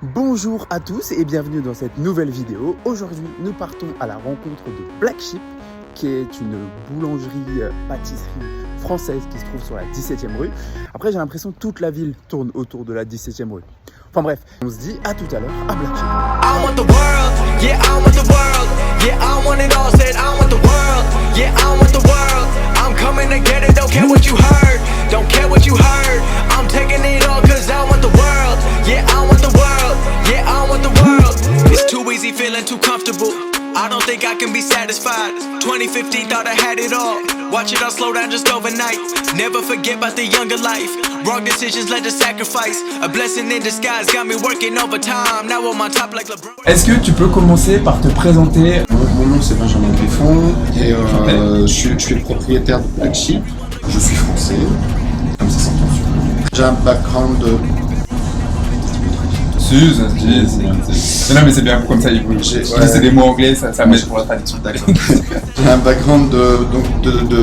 Bonjour à tous et bienvenue dans cette nouvelle vidéo. Aujourd'hui, nous partons à la rencontre de Black Sheep, qui est une boulangerie-pâtisserie française qui se trouve sur la 17e rue. Après, j'ai l'impression que toute la ville tourne autour de la 17e rue. Enfin bref, on se dit à tout à l'heure à Black Sheep. I want the world, yeah, I want the world, yeah, I want it all, said I want the world, yeah, I want the world, I'm coming to get it, don't care what you heard, don't care what you heard, I'm taking it all cause I want the world, yeah, I want the world, yeah, I want the world, it's too easy feeling too comfortable, I don't think I can be satisfied, 2015 thought I had it all, watch it all slow down just overnight, never forget about the younger life, wrong decisions led to sacrifice, a blessing in disguise got me working overtime, now I'm on top like LeBron. Est-ce que tu peux commencer par te présenter? Mon nom c'est Benjamin Griffon et je suis le propriétaire de Black Sheep, je suis français, comme ça s'entend sur moi. J'ai un background de... Si, ça se dit, non mais c'est bien, comme ça, c'est des mots anglais, ça m'aide pour la traduction. D'accord. J'ai un background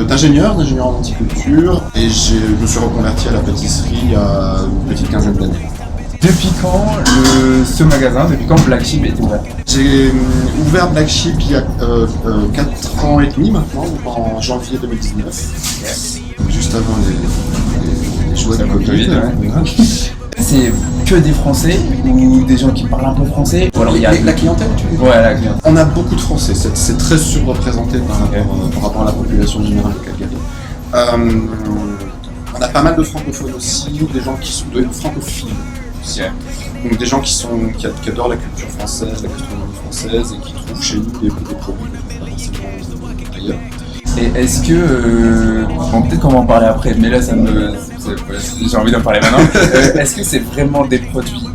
d'ingénieur en horticulture et je me suis reconverti à la pâtisserie il y a une petite quinzaine d'années. Depuis quand ce magasin, depuis quand Black Sheep est ouvert? J'ai ouvert Black Sheep il y a 4 ans et demi maintenant, en janvier 2019, juste avant les joies de Covid. C'est que des Français ou des gens qui parlent un peu français? Ou alors, la clientèle, tu veux dire? Ouais, la clientèle. On a beaucoup de Français, c'est très surreprésenté par rapport à la population générale de Calgary. On a pas mal de francophones aussi, des gens qui sont francophiles aussi. Donc des gens qui adorent la culture française, la gastronomie française et qui trouvent chez nous des produits qu'on ne trouve pas forcément ailleurs. Et est-ce que, bon, peut-être qu'on va en parler après, mais là j'ai envie d'en parler maintenant. Est-ce que c'est vraiment des produits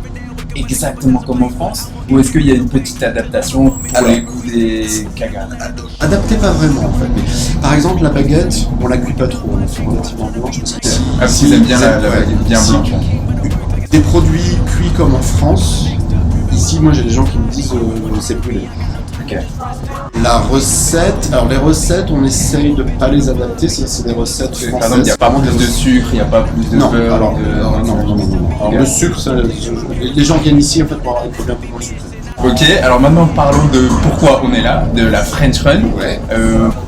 exactement comme en France, ou est-ce qu'il y a une petite adaptation pour les goûts des Calgariens? Adapté pas vraiment en fait. Mais, par exemple la baguette, on la cuit pas trop, on la fait relativement blanche parce que ils aiment bien la baguette bien blanche. Des produits cuits comme en France, ici moi j'ai des gens qui me disent c'est brûlé. Okay. La recette, alors les recettes on essaye de pas les adapter, c'est des recettes françaises. Par exemple, il n'y a pas plus de sucre, il n'y a pas plus de beurre. Alors, alors le sucre, les gens viennent ici en fait pour avoir des produits un peu moins sucrés. Ok, alors maintenant parlons de pourquoi on est là, de la French Run. Ouais.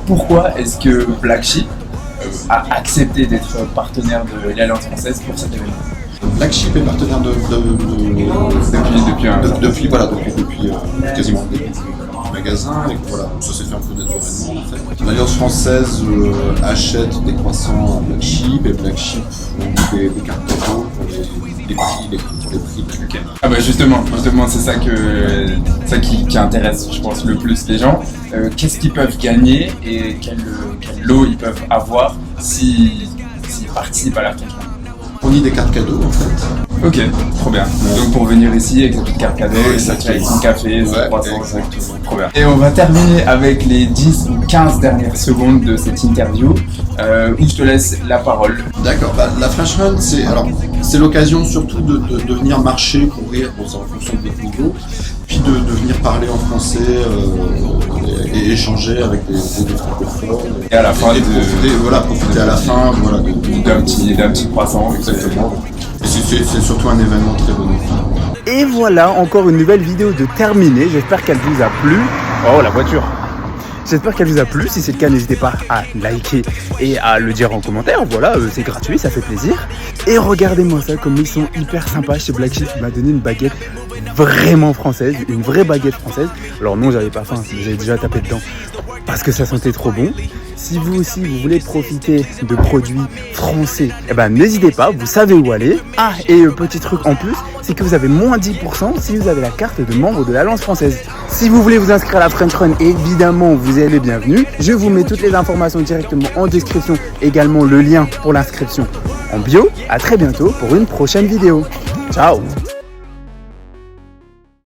Pourquoi est-ce que Black Sheep a accepté d'être partenaire de l'Alliance française pour cet événement? Black Sheep est partenaire depuis quasiment le début du magasin et voilà, ça s'est fait un peu naturellement en fait. L'Alliance française achète des croissants à Black Sheep et Black Sheep ont des cartes cadeaux pour les prix. Okay. Ah bah justement c'est ça qui intéresse je pense le plus les gens. Qu'est-ce qu'ils peuvent gagner et quel lot ils peuvent avoir s'ils participent à la French Run? On y des cartes cadeaux en fait. Ok, trop bien. Donc pour venir ici avec sa petite carte cadeau, avec son café, son croissant, trop bien. Et on va terminer avec les 10 ou 15 dernières secondes de cette interview où je te laisse la parole. D'accord, la French Run c'est l'occasion surtout de venir marcher, courir en fonction de votre niveau, puis de venir parler en français et échanger avec des francophones. Et à la fin profiter à la fin d'un petit croissant. Exactement. Et c'est surtout un événement très bon. Et voilà, encore une nouvelle vidéo de terminée. J'espère qu'elle vous a plu. Oh, la voiture! J'espère qu'elle vous a plu. Si c'est le cas, n'hésitez pas à liker et à le dire en commentaire. Voilà, c'est gratuit, ça fait plaisir. Et regardez-moi ça, comme ils sont hyper sympas chez Black Sheep. Il m'a donné une baguette vraiment française, une vraie baguette française. Alors non, j'avais pas faim, j'avais déjà tapé dedans parce que ça sentait trop bon. Si vous aussi vous voulez profiter de produits français, eh ben n'hésitez pas, vous savez où aller. Ah, et petit truc en plus, c'est que vous avez moins 10% si vous avez la carte de membre de l'Alliance française. Si vous voulez vous inscrire à la French Run, évidemment vous êtes les bienvenus. Je vous mets toutes les informations directement en description, également le lien pour l'inscription en bio. À très bientôt pour une prochaine vidéo. Ciao!